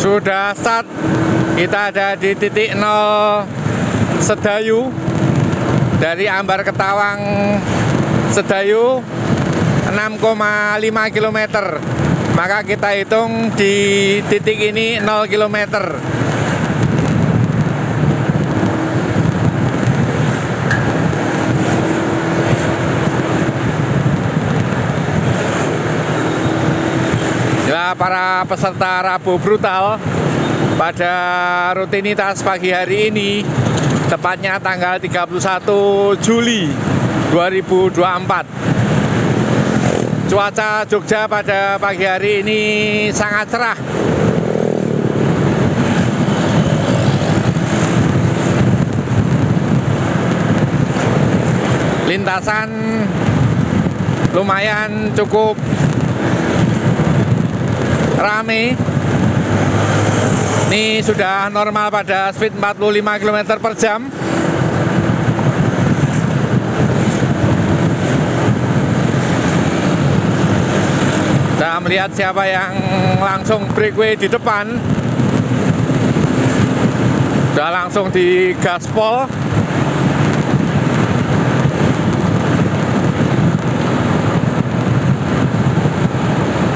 Sudah start. Kita ada di titik 0 Sedayu. Dari Ambar ke Tawang Sedayu 6,5 km. Maka kita hitung di titik ini 0 km. Para peserta Rabu Brutal pada rutinitas pagi hari ini, tepatnya tanggal 31 Juli 2024. Cuaca Jogja pada pagi hari ini sangat cerah. Lintasan lumayan cukup rame. Ini sudah normal pada speed 45 km per jam. Kita melihat siapa yang langsung breakaway di depan. Sudah langsung di gaspol.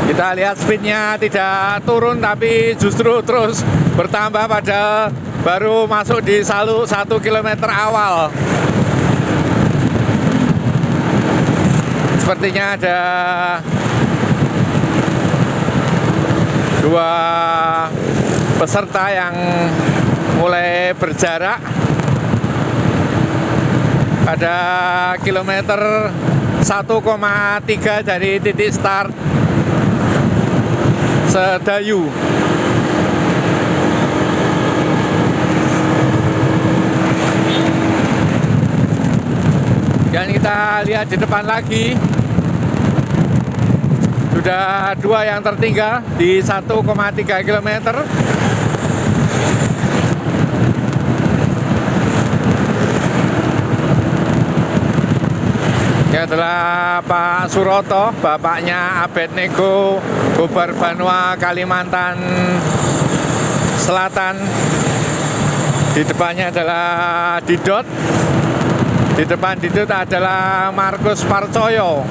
Kita lihat speednya tidak turun, tapi justru terus bertambah pada baru masuk di 1 km awal. Sepertinya ada 2 peserta yang mulai berjarak pada kilometer 1,3 dari titik start Sedayu. Dan kita lihat di depan lagi, sudah 2 yang tertinggal di 1,3 km. Ini adalah Pak Suroto, bapaknya Abednego, Gubernur Banua, Kalimantan Selatan. Di depannya adalah Didot. Di depan Didot adalah Markus Parcoyo.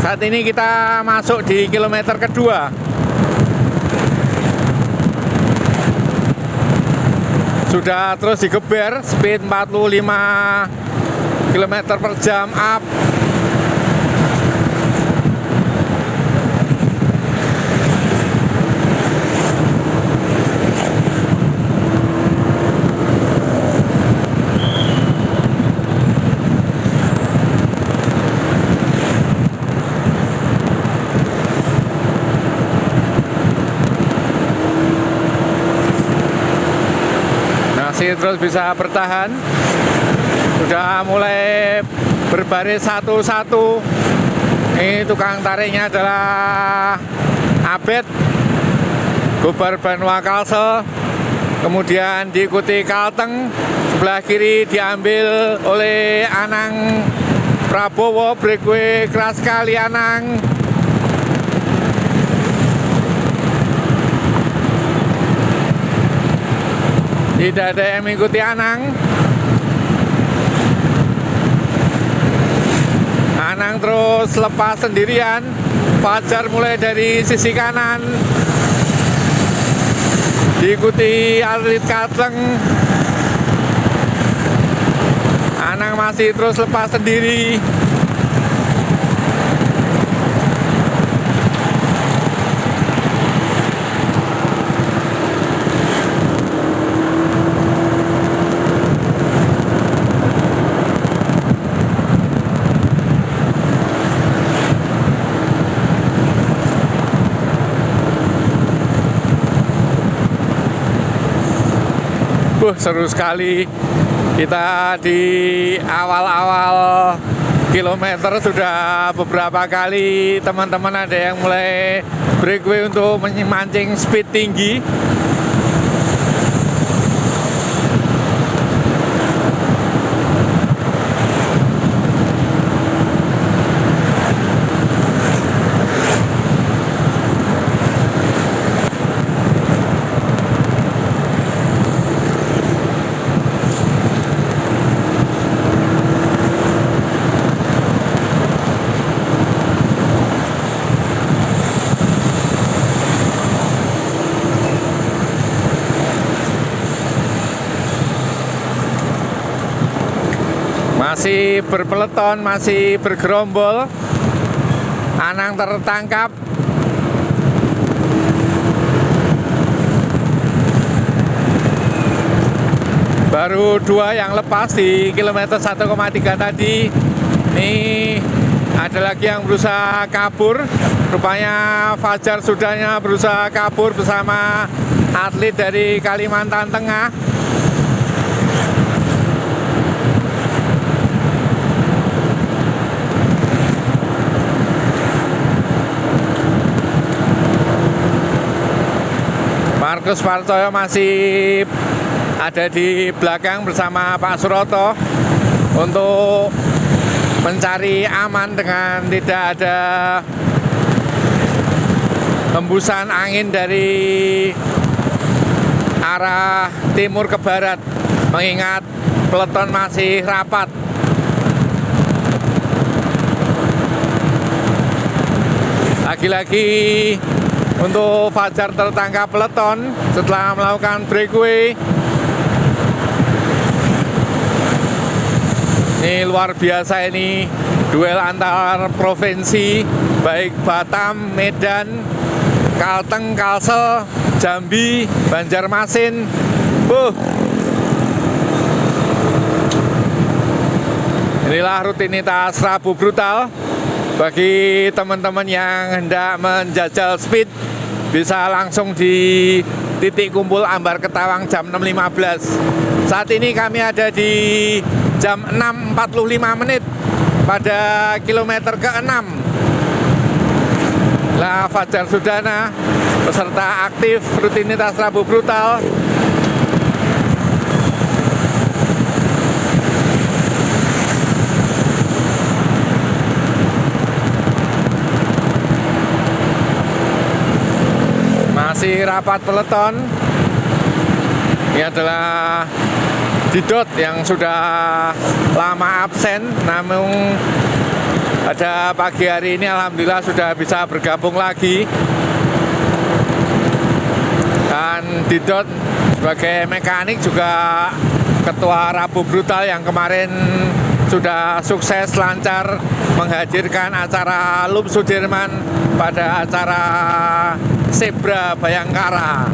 Saat ini kita masuk di kilometer kedua. Sudah terus digeber, speed 45 km per jam up. Terus bisa bertahan. Sudah mulai berbaris satu-satu. Ini tukang tariknya adalah Abed, Gubernur Banua Kalsel. Kemudian diikuti Kalteng. Sebelah kiri diambil oleh Anang Prabowo, breakaway keras sekali Anang. Tidak ada yang mengikuti Anang. Anang terus lepas sendirian. Fajar mulai dari sisi kanan. Diikuti atlet Kalteng. Anang masih terus lepas sendiri. Seru sekali. Kita di awal-awal kilometer sudah beberapa kali teman-teman ada yang mulai breakaway untuk memancing speed tinggi. Masih berpeleton, masih bergerombol. Anang tertangkap. Baru 2 yang lepas di kilometer 1,3 tadi. Ini ada lagi yang berusaha kabur. Rupanya Fajar Sudana berusaha kabur bersama atlet dari Kalimantan Tengah. Markus Partoyo masih ada di belakang bersama Pak Suroto untuk mencari aman dengan tidak ada hembusan angin dari arah timur ke barat, mengingat peleton masih rapat. Lagi-lagi untuk Fajar tertangkap peleton setelah melakukan breakaway. Ini luar biasa, ini duel antar provinsi, baik Batam, Medan, Kalteng, Kalsel, Jambi, Banjarmasin. Inilah rutinitas Rabu Brutal. Bagi teman-teman yang hendak menjajal speed, bisa langsung di titik kumpul Ambar Ketawang jam 6.15. Saat ini kami ada di jam 6.45 pada kilometer ke-6. Lah Fajar Sudana, peserta aktif rutinitas Rabu Brutal. Masih rapat peleton. Ini adalah Didot yang sudah lama absen, namun pada pagi hari ini alhamdulillah sudah bisa bergabung lagi. Dan Didot sebagai mekanik juga ketua Rabu Brutal yang kemarin sudah sukses lancar menghadirkan acara Loop Sudirman pada acara Zebra Bayangkara.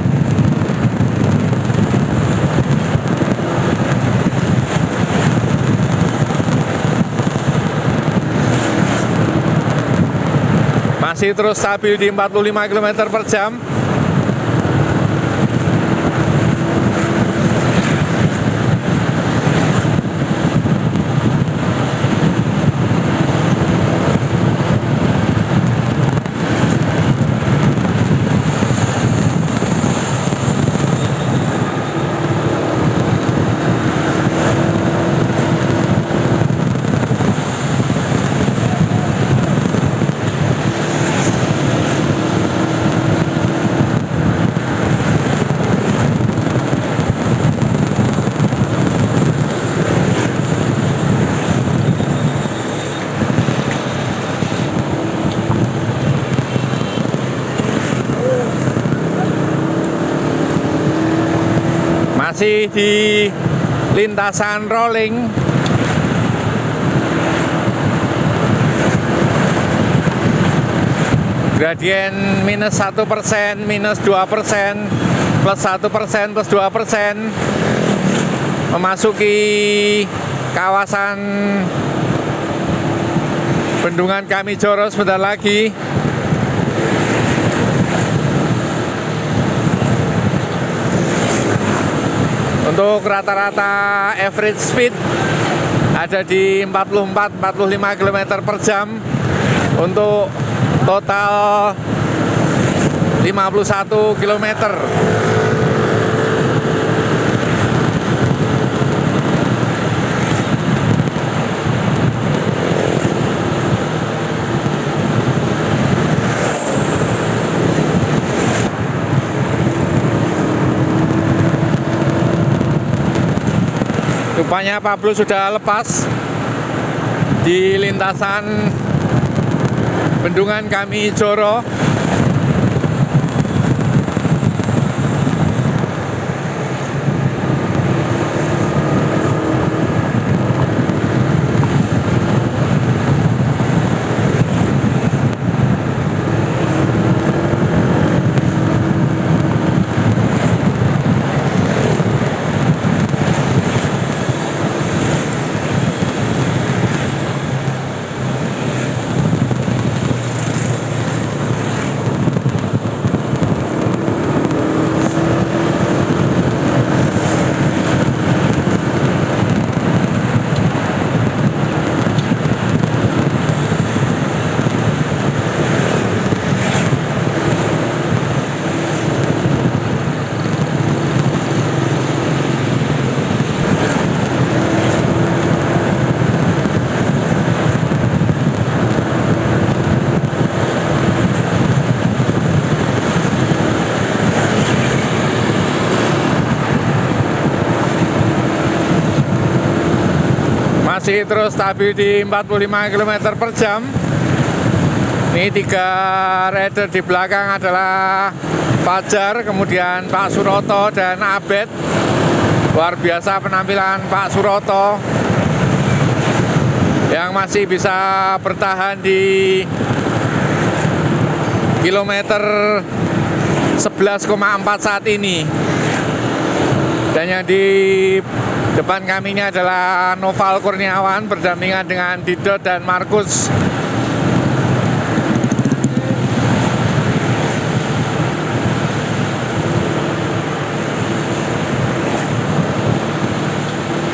Masih terus stabil di 45 km per jam. Masih di lintasan rolling. Gradien minus 1%, minus 2%, plus 1%, plus 2%. Memasuki kawasan Bendungan Kamijoro sebentar lagi. Untuk rata-rata average speed ada di 44-45 km per jam. Untuk total 51 km. Rupanya Pablo sudah lepas di lintasan Bendungan Kamijoro. masih terus stabil di 45 km per jam. Ini 3 rider di belakang adalah Fajar, kemudian Pak Suroto dan Abed. Luar biasa penampilan Pak Suroto yang masih bisa bertahan di kilometer 11,4 saat ini. Dan yang di depan kami ini adalah Noval Kurniawan berdampingan dengan Didot dan Markus.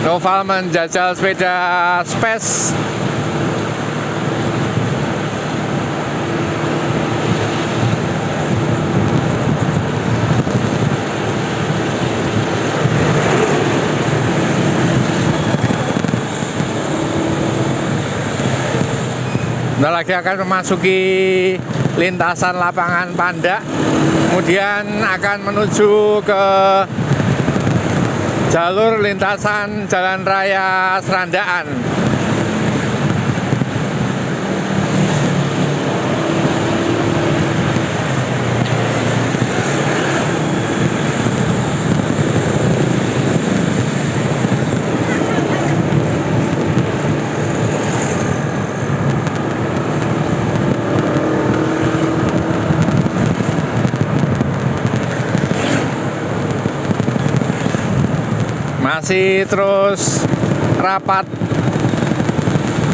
Noval menjajal sepeda Space. Kita lagi akan memasuki lintasan lapangan Pandak, kemudian akan menuju ke jalur lintasan Jalan Raya Serandaan. Masih terus rapat,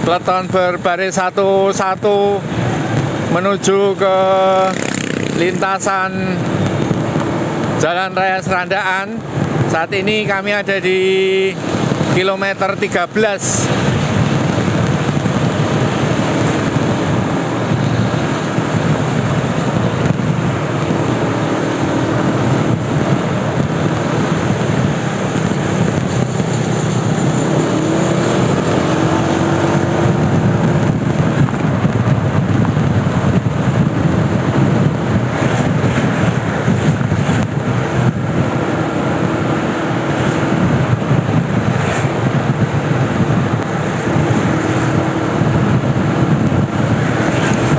peleton berbaris satu-satu menuju ke lintasan Jalan Raya Serandaan. Saat ini kami ada di kilometer 13.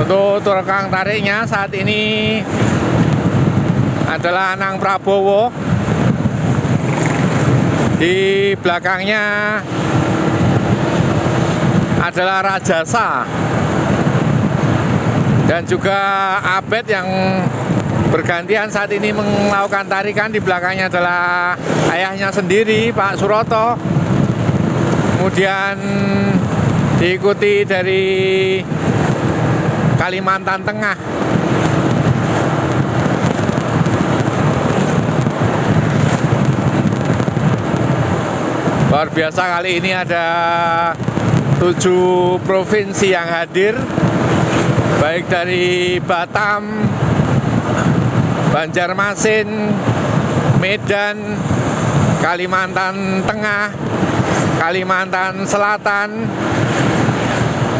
Untuk tukang tariknya saat ini adalah Anang Prabowo. Di belakangnya adalah Rajasa dan juga Abed yang bergantian saat ini melakukan tarikan. Di belakangnya adalah ayahnya sendiri, Pak Suroto. Kemudian diikuti dari Kalimantan Tengah. Luar biasa, kali ini ada 7 provinsi yang hadir, baik dari Batam, Banjarmasin, Medan, Kalimantan Tengah, Kalimantan Selatan.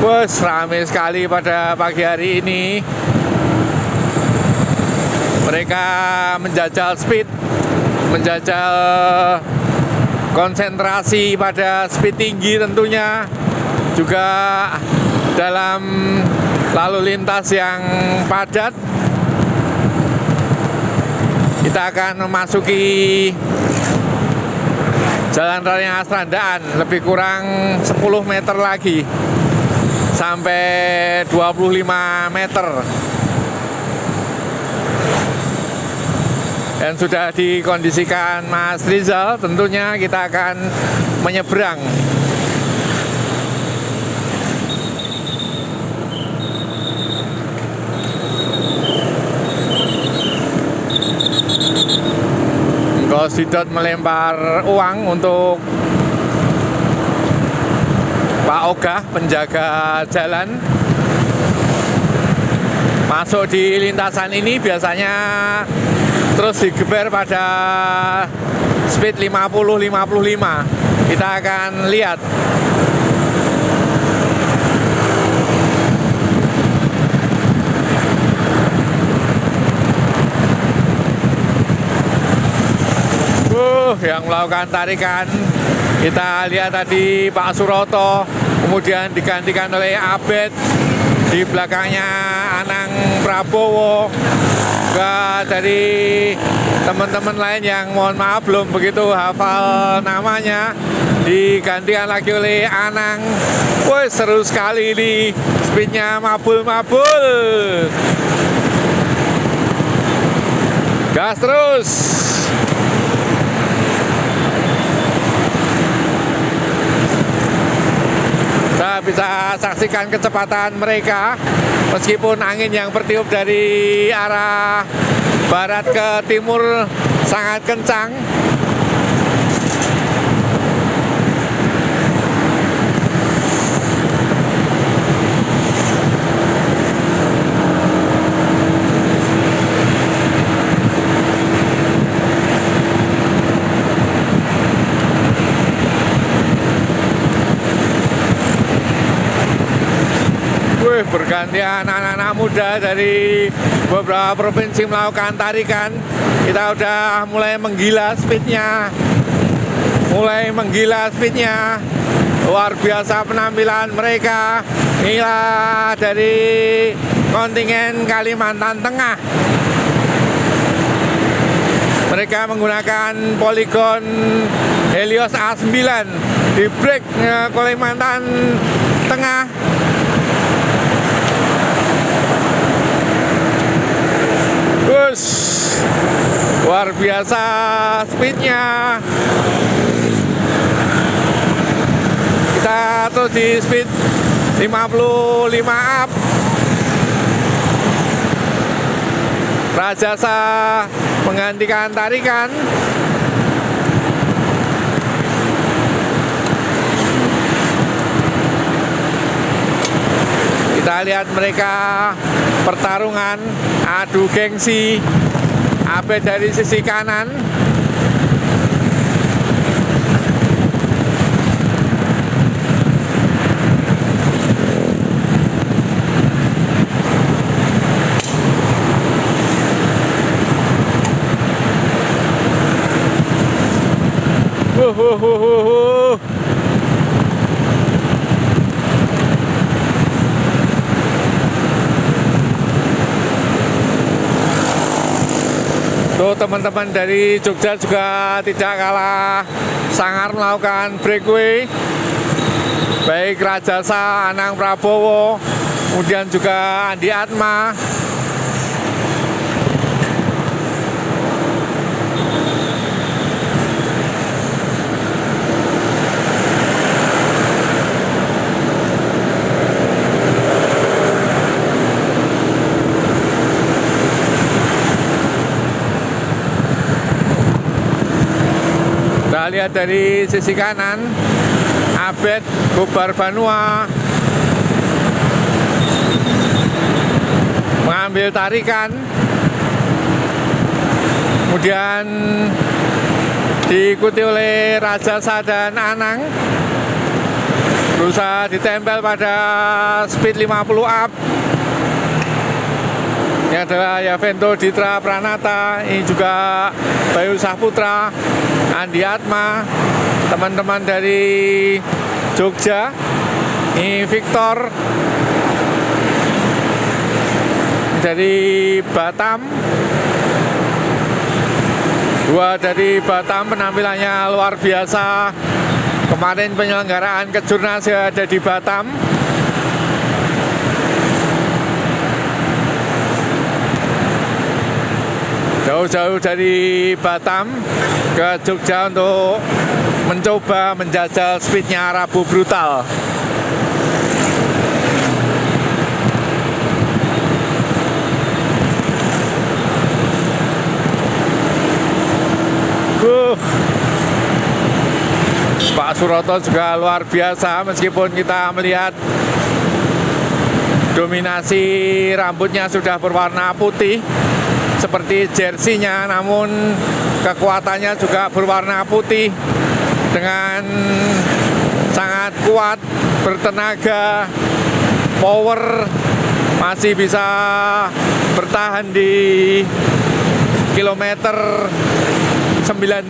Wes, ramai sekali pada pagi hari ini. Mereka menjajal speed, menjajal konsentrasi pada speed tinggi tentunya, juga dalam lalu lintas yang padat. Kita akan memasuki Jalan Raya Serandaan, lebih kurang 10 meter lagi sampai 25 meter. Dan sudah dikondisikan Mas Rizal, tentunya kita akan menyeberang. Kos Didot melempar uang untuk Pak Ogah, penjaga jalan. Masuk di lintasan ini biasanya terus digeber pada speed 50-55. Kita akan lihat. Yang melakukan tarikan Kita lihat tadi Pak Suroto, kemudian digantikan oleh Abed, di belakangnya Anang Prabowo. Juga dari teman-teman lain yang mohon maaf belum begitu hafal namanya, digantikan lagi oleh Anang. Woi, seru sekali ini, speednya mabul-mabul. Gas terus. Kita bisa saksikan kecepatan mereka, meskipun angin yang bertiup dari arah barat ke timur sangat kencang. Bergantian anak-anak muda dari beberapa provinsi melakukan tarikan. Kita udah mulai menggila speednya, luar biasa penampilan mereka. Inilah dari kontingen Kalimantan Tengah. Mereka menggunakan Polygon Helios A9 di break Kalimantan Tengah. Bus, luar biasa speednya. Kita terus di speed 55 up. Rajasa menggantikan tarikan. Kita lihat mereka pertarungan, adu gengsi. Abed dari sisi kanan, tuh teman-teman dari Jogja juga tidak kalah sangar melakukan breakaway. Baik Rajasa, Anang Prabowo, kemudian juga Andi Atma. Kita lihat dari sisi kanan, Abed Gobar Banua mengambil tarikan, kemudian diikuti oleh Rajasa dan Anang, berusaha ditempel pada speed 50 up. Ini adalah Yavento Ditra Pranata, ini juga Bayu Saputra, Andi Atma, teman-teman dari Jogja, ini Victor dari Batam, dua dari Batam, penampilannya luar biasa. Kemarin penyelenggaraan Kejurnas ada di Batam. Jauh-jauh dari Batam ke Jogja untuk mencoba menjajal speednya Rabu Brutal. Pak Suroto juga luar biasa, meskipun kita melihat dominasi rambutnya sudah berwarna putih seperti jersinya, namun kekuatannya juga berwarna putih dengan sangat kuat, bertenaga, power, masih bisa bertahan di kilometer 19.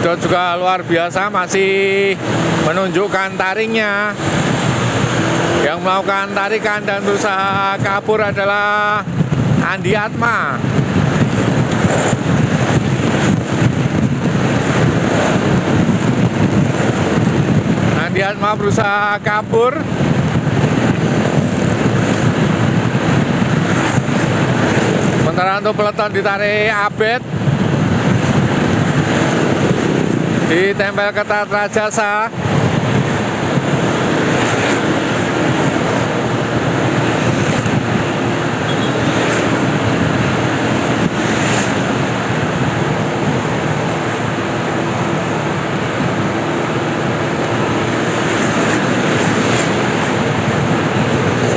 Didot juga luar biasa, masih menunjukkan taringnya. Yang melakukan tarikan dan berusaha kabur adalah Andi Atma. Andi Atma berusaha kabur. Sementara untuk peleton ditarik Abed. Ditempel ketat Rajasa.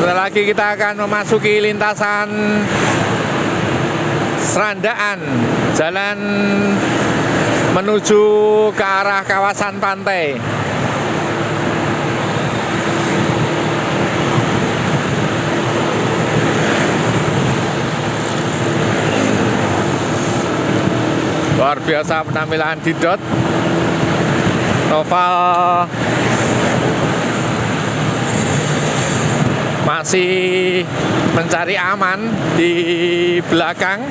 Lagi kita akan memasuki lintasan Serandaan, jalan menuju ke arah kawasan pantai. Luar biasa penampilan Didot. Noval masih mencari aman di belakang,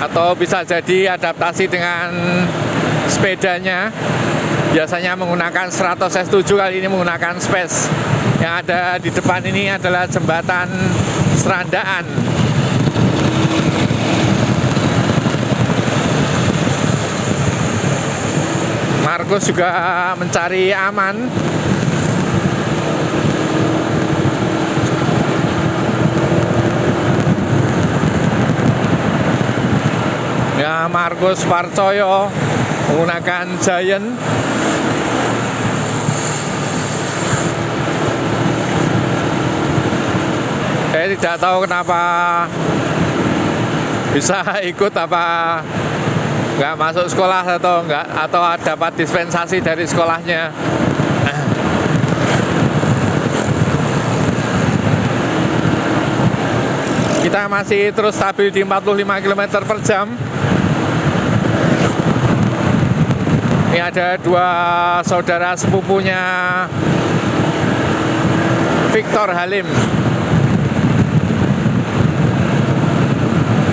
atau bisa jadi adaptasi dengan sepedanya. Biasanya menggunakan 100S7, kali ini menggunakan Space. Yang ada di depan ini adalah jembatan Serandaan. Markus juga mencari aman. Ya, Markus Parcoyo menggunakan Giant. Saya tidak tahu kenapa bisa ikut, apa nggak masuk sekolah atau enggak, atau dapat dispensasi dari sekolahnya. Kita masih terus stabil di 45 km per jam. Ini ada dua saudara sepupunya Victor Halim.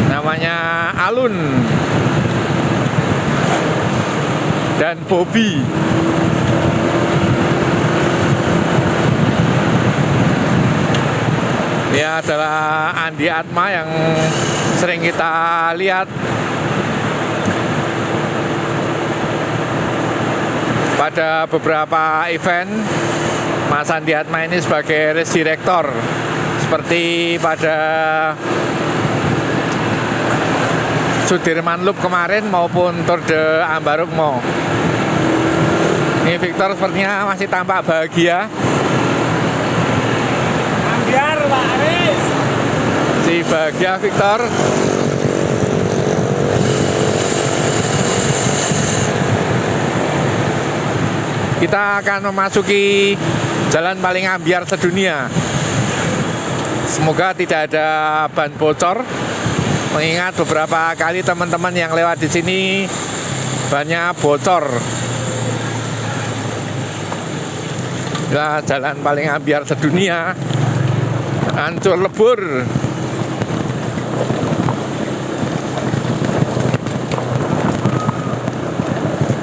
Namanya Alun dan Bobby. Ini adalah Andi Atma yang sering kita lihat pada beberapa event. Mas Andi Atma ini sebagai race director, seperti pada Sudirman Loop kemarin maupun Tour de Ambarukmo. Ini Victor sepertinya masih tampak bahagia. Ambiar Pak Aris. Si bahagia Victor. Kita akan memasuki jalan paling ambiar sedunia. Semoga tidak ada ban bocor. Mengingat beberapa kali teman-teman yang lewat di sini bannya bocor. Ya, jalan paling ambiar sedunia. Hancur lebur.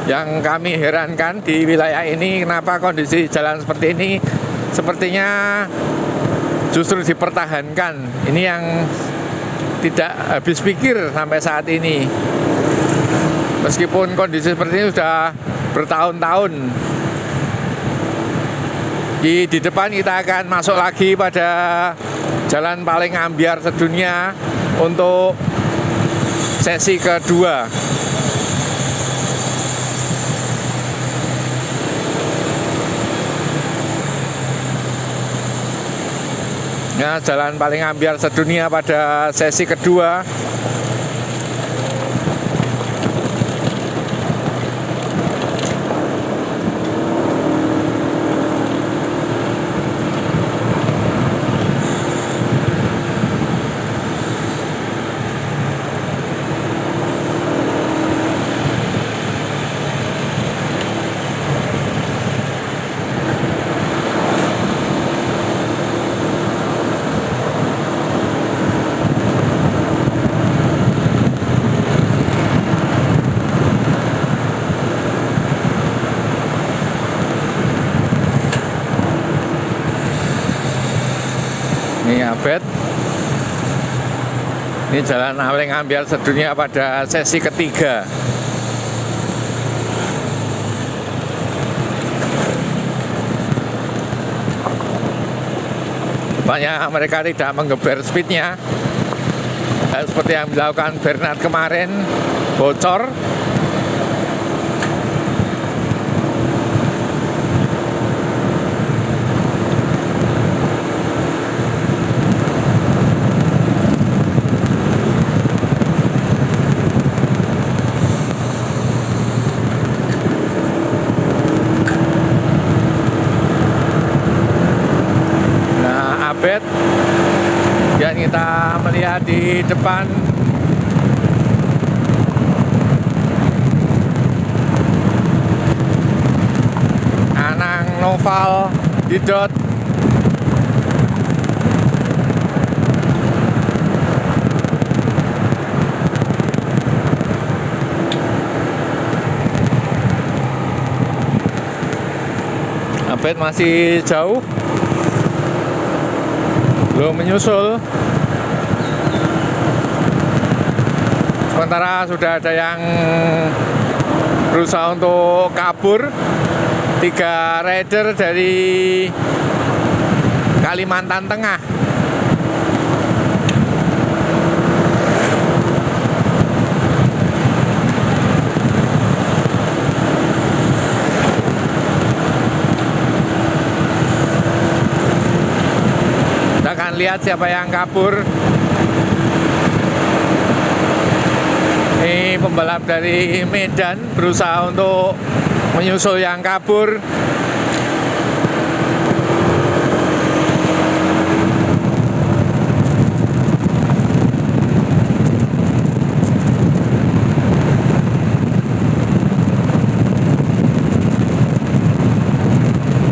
Yang kami herankan di wilayah ini, kenapa kondisi jalan seperti ini sepertinya justru dipertahankan. Ini yang tidak habis pikir sampai saat ini. Meskipun kondisi seperti ini sudah bertahun-tahun. Di depan kita akan masuk lagi pada jalan paling ambiar sedunia untuk sesi kedua. Ya, jalan paling ambiar sedunia pada sesi kedua. Ini Abet. Ini jalan paling ambiar sedunia pada sesi ketiga. Banyak mereka tidak menggeber speednya, seperti yang dilakukan Bernard kemarin, bocor. Dan kita melihat di depan Anang Noval Didot. Abed masih jauh, belum menyusul. Sementara sudah ada yang berusaha untuk kabur. 3 rider dari Kalimantan Tengah. Kita akan lihat siapa yang kabur. Ini pembalap dari Medan berusaha untuk menyusul yang kabur.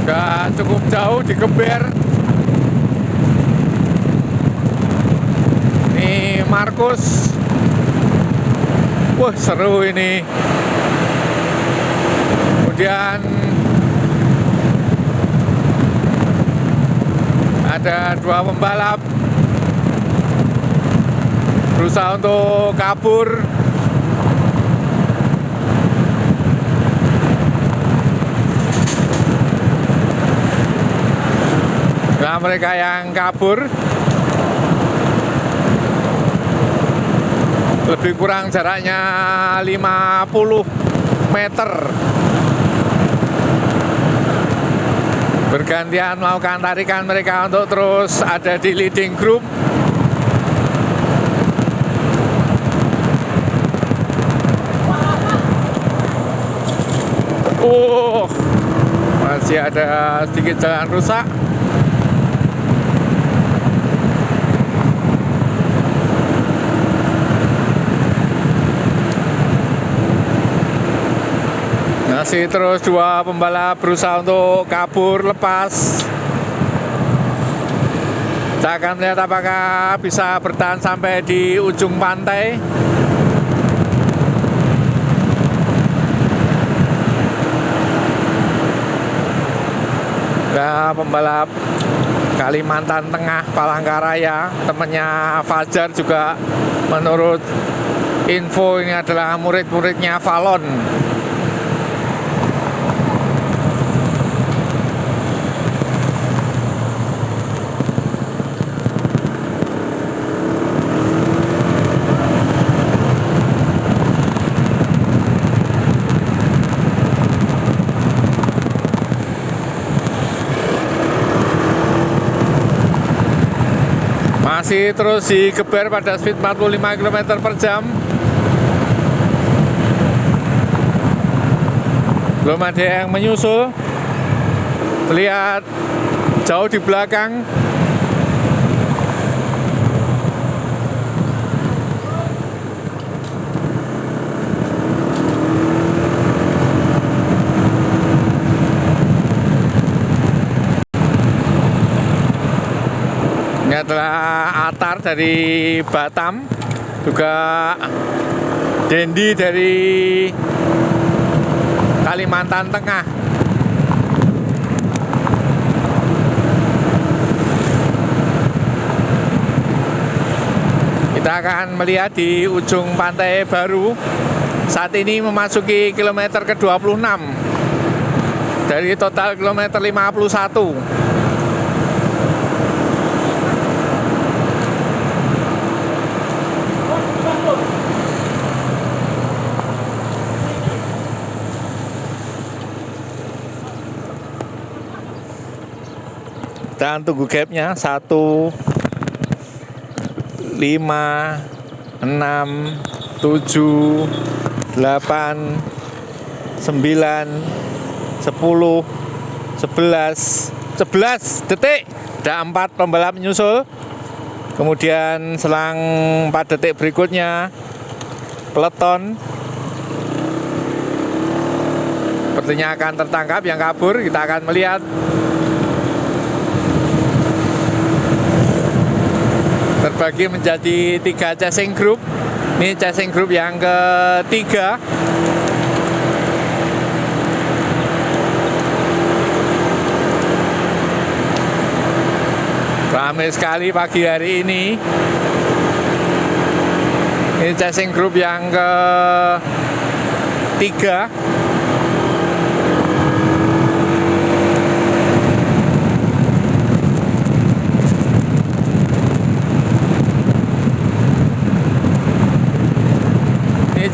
Sudah cukup jauh dikeber. Ini Markus. Wah, seru ini. Kemudian ada 2 pembalap berusaha untuk kabur. Nah, mereka yang kabur lebih kurang jaraknya 50 meter. Bergantian melakukan tarikan mereka untuk terus ada di leading group. Masih ada sedikit jalan rusak. Masih terus 2 pembalap berusaha untuk kabur lepas. Kita akan lihat apakah bisa bertahan sampai di ujung pantai. Nah, pembalap Kalimantan Tengah Palangkaraya, temannya Fajar juga menurut info ini adalah murid-muridnya Valon. Masih terus digeber pada speed 45 km per jam. Belum ada yang menyusul. Terlihat jauh di belakang. Ini adalah Atar dari Batam, juga Dendi dari Kalimantan Tengah. Kita akan melihat di ujung Pantai Baru. Saat ini memasuki kilometer ke-26 dari total kilometer 51. Dan tunggu gapnya 1, 5, 6, 7, 8, 9, 10, 11, 12, 13, 14, 15, 16, 17, 18, 19, 20, detik. Ada 4 pembalap menyusul. Kemudian selang 4 detik berikutnya peloton sepertinya akan tertangkap yang kabur. Kita akan melihat. Terbagi menjadi 3 chasing group. Ini chasing group yang ketiga. Ramai sekali pagi hari ini. Ini chasing group yang ketiga.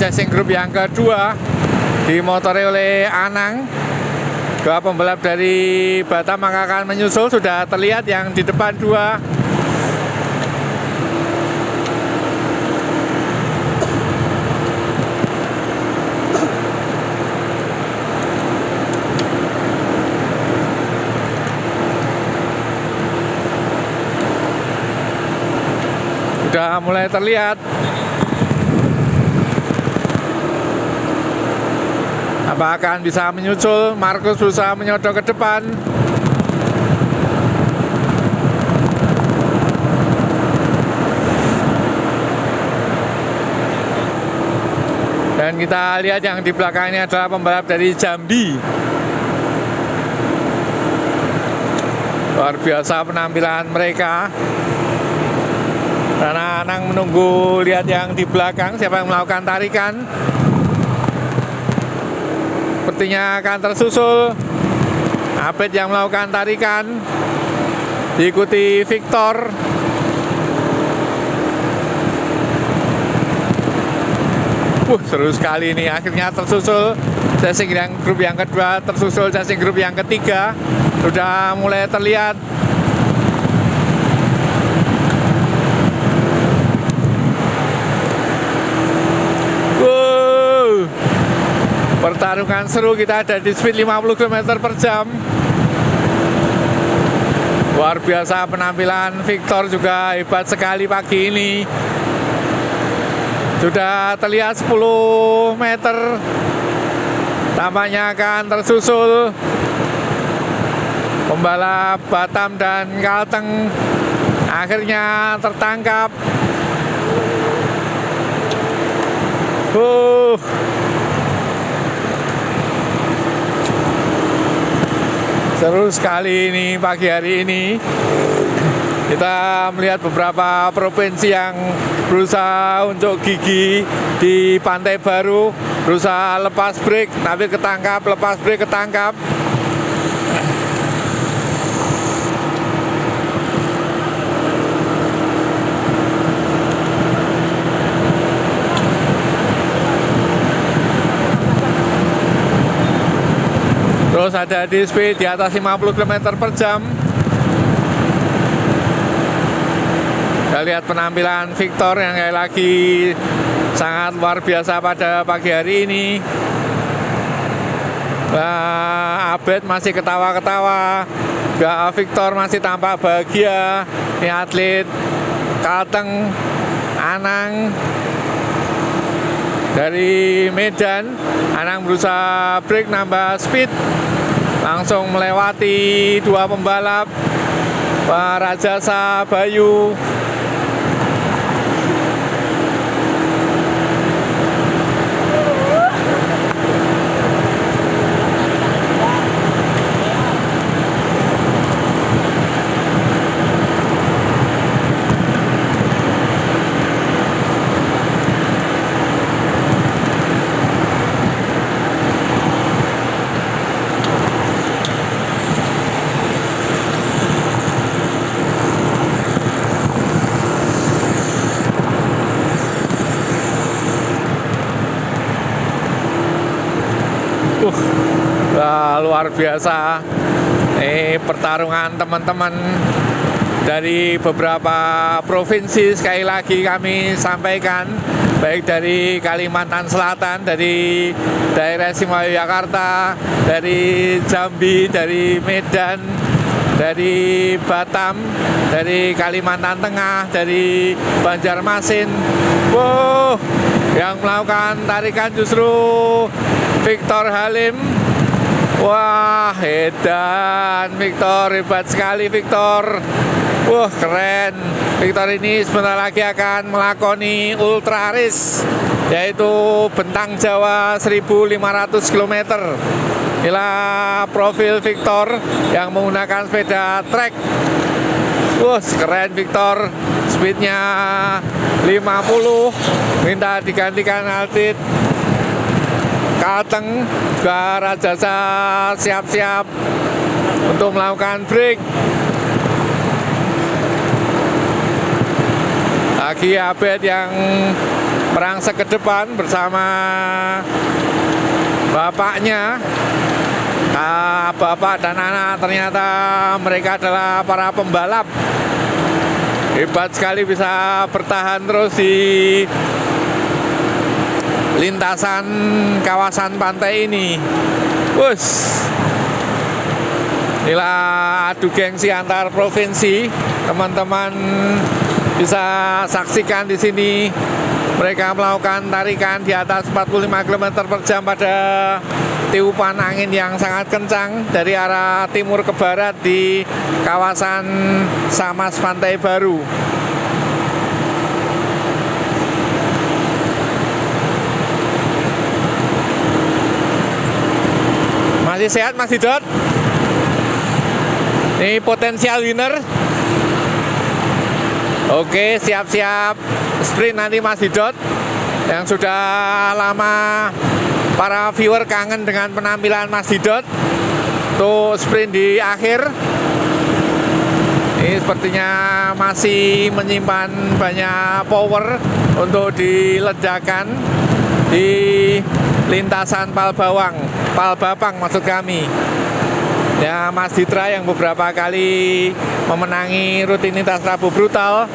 Chasing group yang kedua dimotori oleh Anang. 2 pembalap dari Batam akan menyusul. Sudah terlihat yang di depan 2. Sudah mulai terlihat. Apa akan bisa menyusul? Markus berusaha menyodok ke depan. Dan kita lihat yang di belakang ini adalah pembalap dari Jambi. Luar biasa penampilan mereka. Karena Anang menunggu lihat yang di belakang siapa yang melakukan tarikan. Sepertinya akan tersusul Abed yang melakukan tarikan, diikuti Victor. Seru sekali ini. Akhirnya tersusul chasing yang grup yang kedua, tersusul chasing grup yang ketiga. Sudah mulai terlihat. Pertarungan seru, kita ada di speed 50 km per jam. Luar biasa penampilan Victor, juga hebat sekali pagi ini. Sudah terlihat 10 meter. Tampaknya akan tersusul pembalap Batam dan Kalteng. Akhirnya tertangkap. Seru sekali ini pagi hari ini. Kita melihat beberapa provinsi yang berusaha untuk gigi di Pantai Baru, berusaha lepas break, tapi ketangkap, lepas break ketangkap. Terus ada di speed di atas 50 km per jam. Kita lihat penampilan Victor yang kayak lagi sangat luar biasa pada pagi hari ini. Abed masih ketawa-ketawa. Victor masih tampak bahagia. Ini atlet Kalteng, Anang dari Medan. Anang berusaha break, nambah speed, langsung melewati 2 pembalap, Pak Rajasa Bayu. luar biasa. Pertarungan teman-teman dari beberapa provinsi, sekali lagi kami sampaikan, baik dari Kalimantan Selatan, dari daerah Istimewa Yogyakarta, dari Jambi, dari Medan, dari Batam, dari Kalimantan Tengah, dari Banjarmasin. Wow, yang melakukan tarikan justru Victor Halim. Wah, edan Victor, hebat sekali Victor. Wah, keren. Victor ini sebentar lagi akan melakoni ultra race, yaitu Bentang Jawa 1.500 km. Inilah profil Victor yang menggunakan sepeda trek. Wah, keren Victor. Speednya 50. Minta digantikan atlet Kalteng, juga Rajasa siap-siap untuk melakukan break. Lagi Abed yang merangsek ke depan bersama bapaknya. Bapak dan anak ternyata mereka adalah para pembalap. Hebat sekali bisa bertahan terus di lintasan kawasan pantai ini. Wus, inilah adu gengsi antar provinsi. Teman-teman bisa saksikan di sini mereka melakukan tarikan di atas 45 km per jam pada tiupan angin yang sangat kencang dari arah timur ke barat di kawasan Samas Pantai Baru. Masih sehat Mas Didot? Ini potensial winner. Oke, siap-siap sprint nanti Mas Didot. Yang sudah lama para viewer kangen dengan penampilan Mas Didot. Tuh sprint di akhir. Ini sepertinya masih menyimpan banyak power untuk diledakkan di lintasan Palbapang maksud kami. Ya, Mas Ditra yang beberapa kali memenangi rutinitas Rabu Brutal.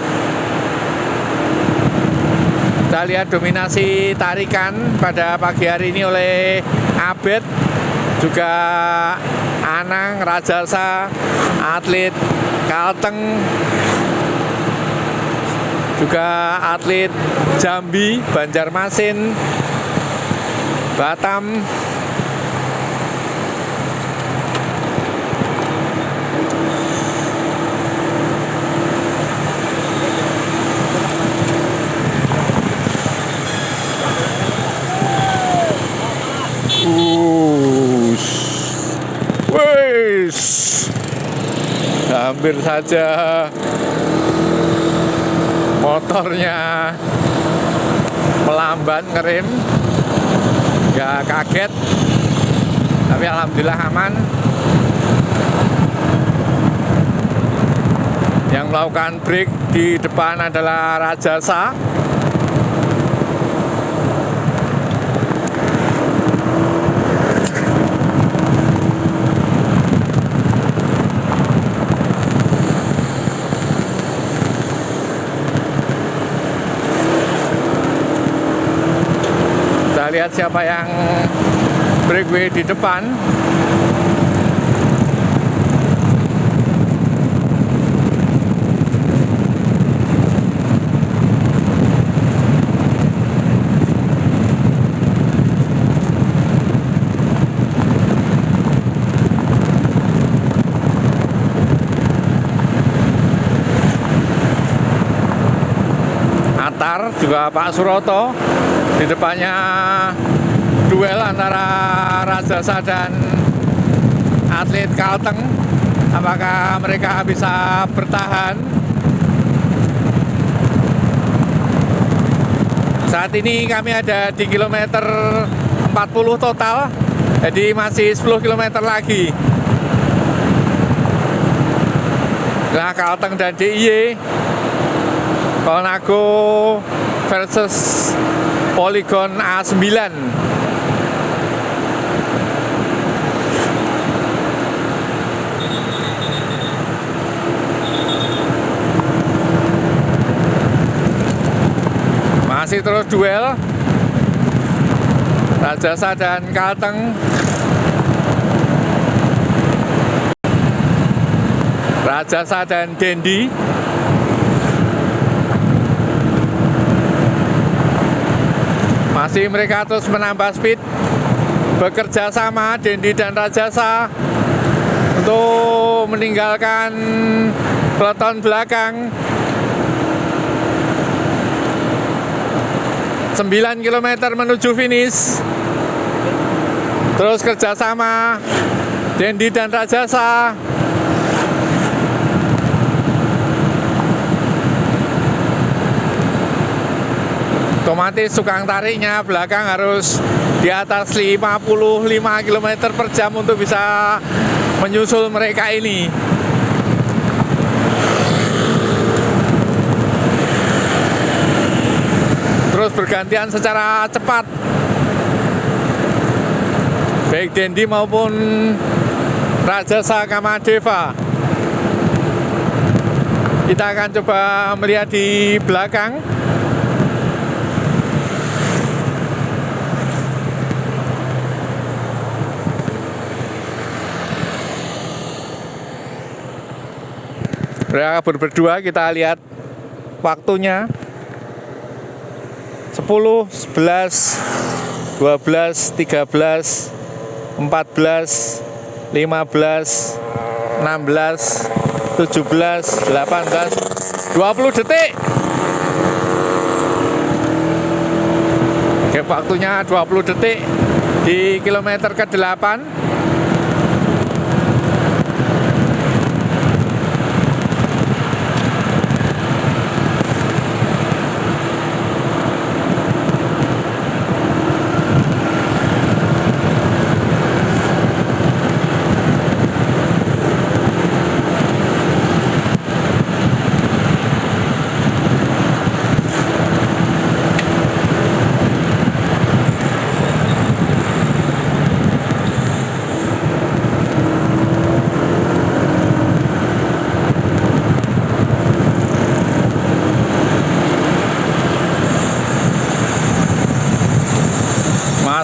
Kita lihat dominasi tarikan pada pagi hari ini oleh Abed, juga Anang, Rajasa, atlet Kalteng, juga atlet Jambi, Banjarmasin, Batam. Hampir saja motornya melambat ngerem, nggak kaget, tapi alhamdulillah aman. Yang melakukan break di depan adalah Rajasa. Lihat siapa yang breakaway di depan. Atar juga Pak Suroto. Di depannya duel antara Rajasa dan atlet Kalteng. Apakah mereka bisa bertahan? Saat ini kami ada di kilometer 40 total, jadi masih 10 km lagi. Nah, Kalteng dan DIY, Kolnago versus Polygon A9. Masih terus duel Rajasa dan Kalteng. Rajasa dan Dendi. Masih mereka terus menambah speed, bekerja sama Dendi dan Rajasa untuk meninggalkan peloton belakang. 9 km menuju finish. Terus kerjasama Dendi dan Rajasa. Otomatis tukang tariknya belakang harus di atas 55 km per jam untuk bisa menyusul mereka ini. Terus bergantian secara cepat, baik Dendi maupun Rajasa Kamadeva. Kita akan coba melihat di belakang. Mereka berdua, kita lihat waktunya 10, 11, 12, 13, 14, 15, 16, 17, 18, 20 detik. Oke, waktunya 20 detik di kilometer ke-8.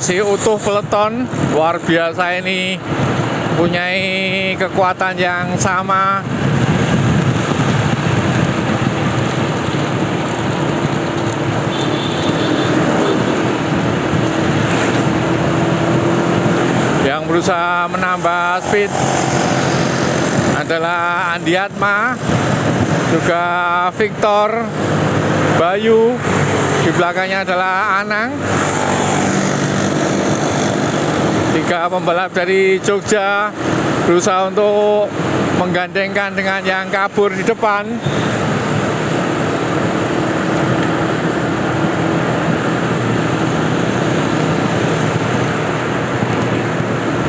Masih utuh peloton, luar biasa ini, mempunyai kekuatan yang sama. Yang berusaha menambah speed adalah Andi Atma, juga Victor, Bayu, di belakangnya adalah Anang. 3 pembalap dari Jogja berusaha untuk menggandengkan dengan yang kabur di depan.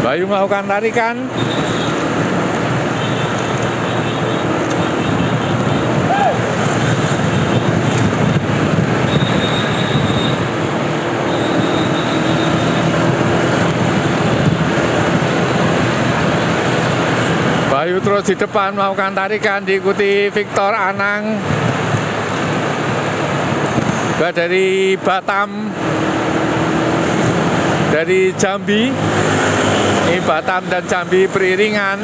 Bayu melakukan tarikan. Bayu terus di depan melakukan tarikan, diikuti Victor, Anang, juga dari Batam, dari Jambi. Ini Batam dan Jambi beriringan.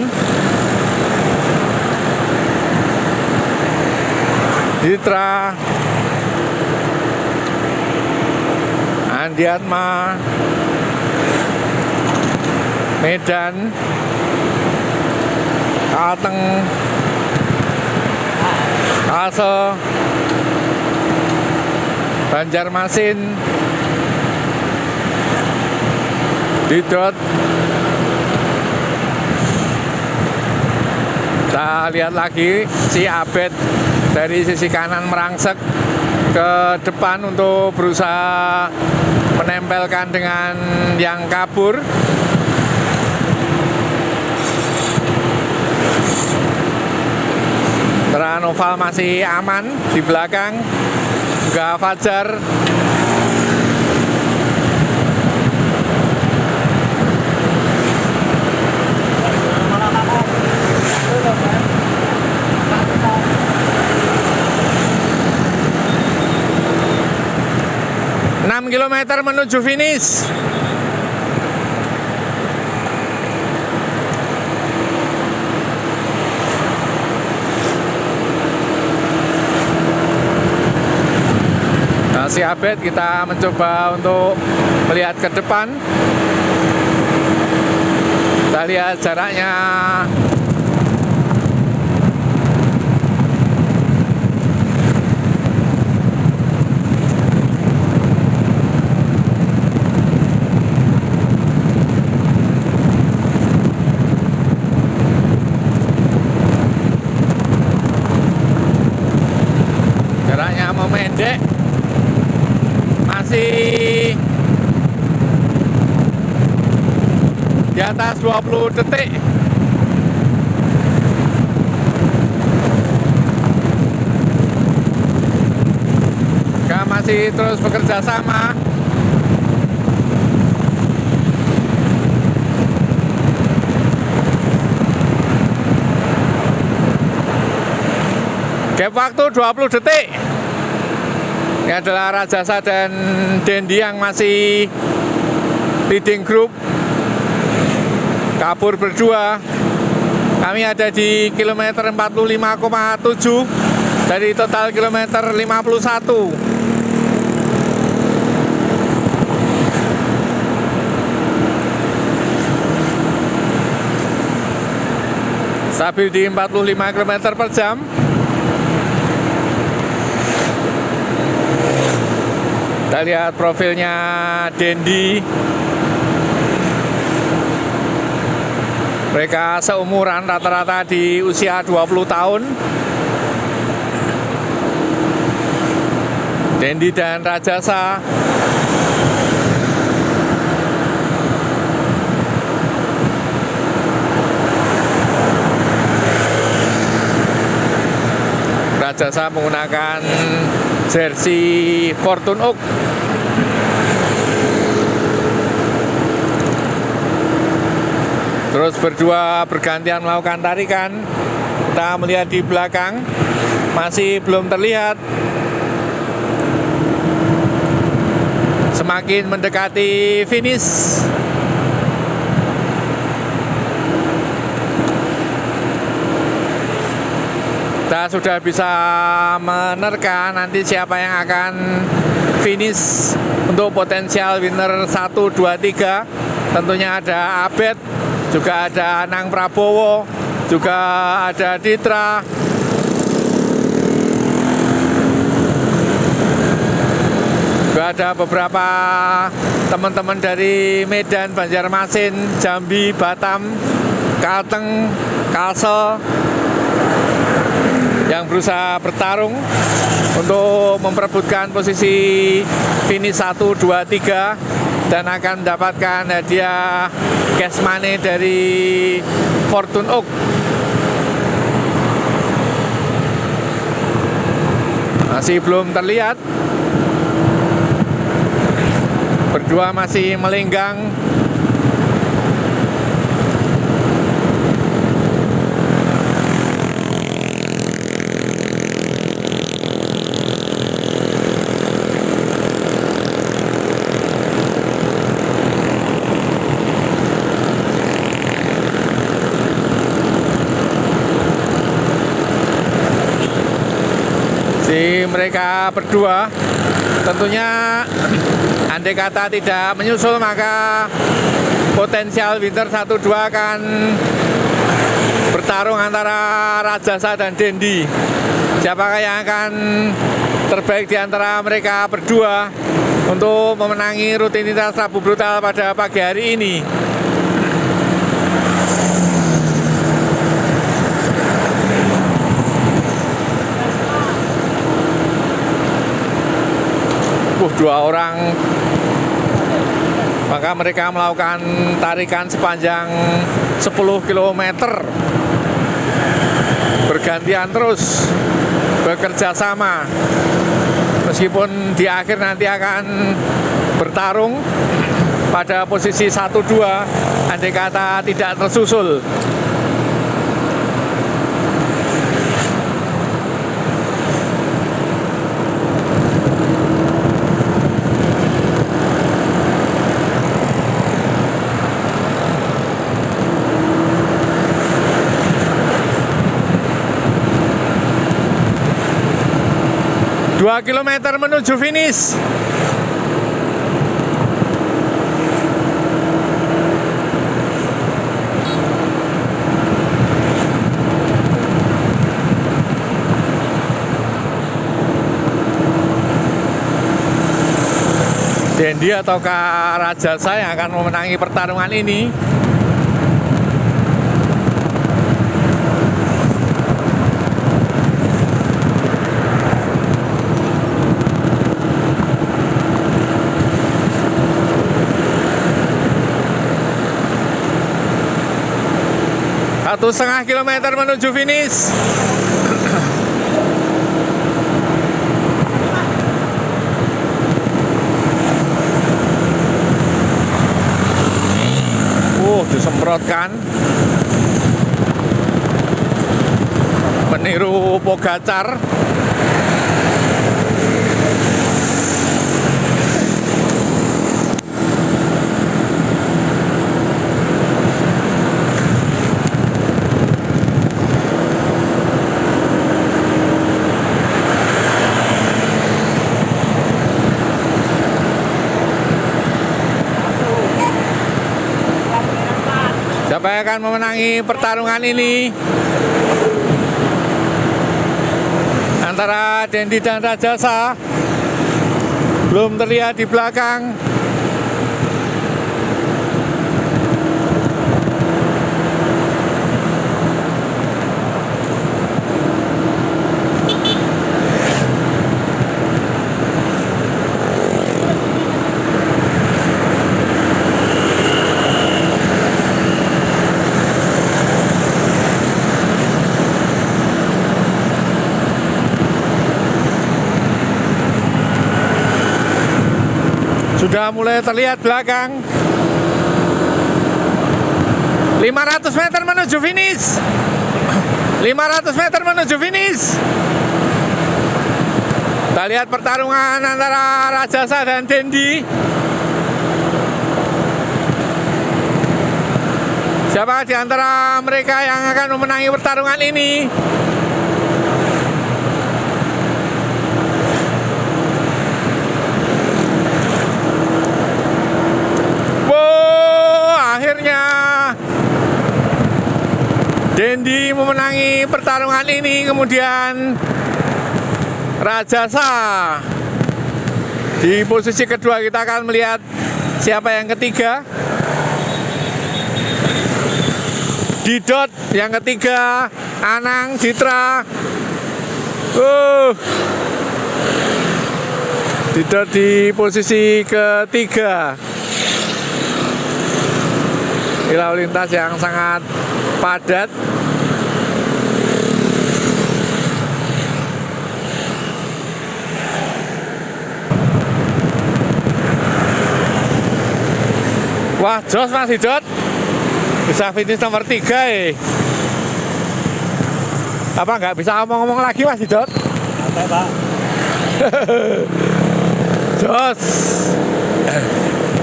Ditra, Andi Atma, Medan, Kalteng, Kalsel, Banjarmasin, Didot. Kita lihat lagi si Abed dari sisi kanan merangsek ke depan untuk berusaha menempelkan dengan yang kabur. Noval masih aman di belakang, juga Fajar. 6 km menuju finish. Si Abed kita mencoba untuk melihat ke depan. Kita lihat jaraknya. Jaraknya memendek. Masih di atas 20 detik. Kita masih terus bekerja sama. Gap waktu 20 detik. Ini adalah Rajasa dan Dendi yang masih leading group. Kabur berdua. Kami ada di kilometer 45,7 dari total kilometer 51. Stabil di 45 km per jam. Kita lihat profilnya Dendi. Mereka seumuran, rata-rata di usia 20 tahun. Dendi dan Rajasa. Rajasa menggunakan jersey Fortune Oak. Terus berdua bergantian melakukan tarikan. Kita melihat di belakang masih belum terlihat. Semakin mendekati finish. Kita sudah bisa menerka nanti siapa yang akan finish untuk potensial winner 1, 2, 3. Tentunya ada Abed, juga ada Anang Prabowo, juga ada Ditra. Juga ada beberapa teman-teman dari Medan, Banjarmasin, Jambi, Batam, Kalteng, Kalsel yang berusaha bertarung untuk memperebutkan posisi finish 1, 2, 3 dan akan mendapatkan hadiah cash money dari Fortune Oak. Masih belum terlihat. Berdua masih melenggang. Mereka berdua tentunya andai kata tidak menyusul maka potensial winter 1, 2 akan bertarung antara Rajasa dan Dendi. Siapakah yang akan terbaik di antara mereka berdua untuk memenangi rutinitas Rabu Brutal pada pagi hari ini? Dua orang, maka mereka melakukan tarikan sepanjang 10 km bergantian terus bekerja sama, meskipun di akhir nanti akan bertarung pada posisi 1, 2 andai kata tidak tersusul. 2 kilometer menuju finish. Dendi ataukah Rajasa yang akan memenangi pertarungan ini? Satu setengah kilometer menuju finish. Disemprotkan, meniru Pogacar. Siapa yang akan memenangi pertarungan ini antara Dendi dan Rajasa? Belum terlihat di belakang. Sudah mulai terlihat belakang. 500 meter menuju finish. 500 meter menuju finish. Kita lihat pertarungan antara Rajasa dan Dendi. Siapa di antara mereka yang akan memenangi pertarungan ini? Akhirnya Dendi memenangi pertarungan ini, kemudian Rajasa di posisi kedua. Kita akan melihat siapa yang ketiga. Didot yang ketiga, Anang Citra. Didot di posisi ketiga. Lalu lintas yang sangat padat. Wah, jos Mas Didot. Bisa finish nomor 3 ya. Apa nggak bisa ngomong-ngomong lagi Mas Didot? Apa Pak? Jos.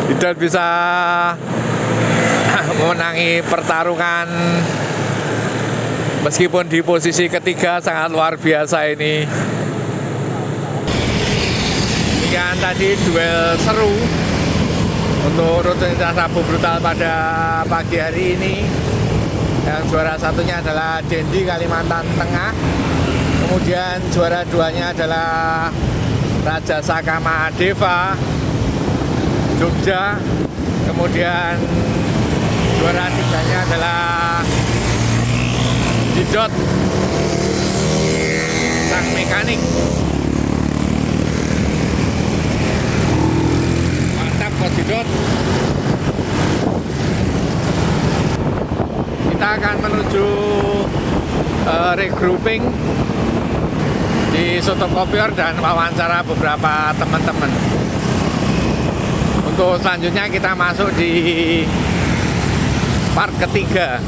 Didot bisa memenangi pertarungan meskipun di posisi ketiga. Sangat luar biasa ini. Demikian tadi duel seru untuk rutinitas Rabu Brutal pada pagi hari ini. Yang juara satunya adalah Dendi Kalimantan Tengah, kemudian juara duanya adalah Rajasa Kama Adeva Jogja, kemudian juara tiganya adalah Didot sang mekanik. Mantap Coach Didot. Kita akan menuju regrouping di fotokopier dan wawancara beberapa teman-teman. Untuk selanjutnya kita masuk di part ketiga.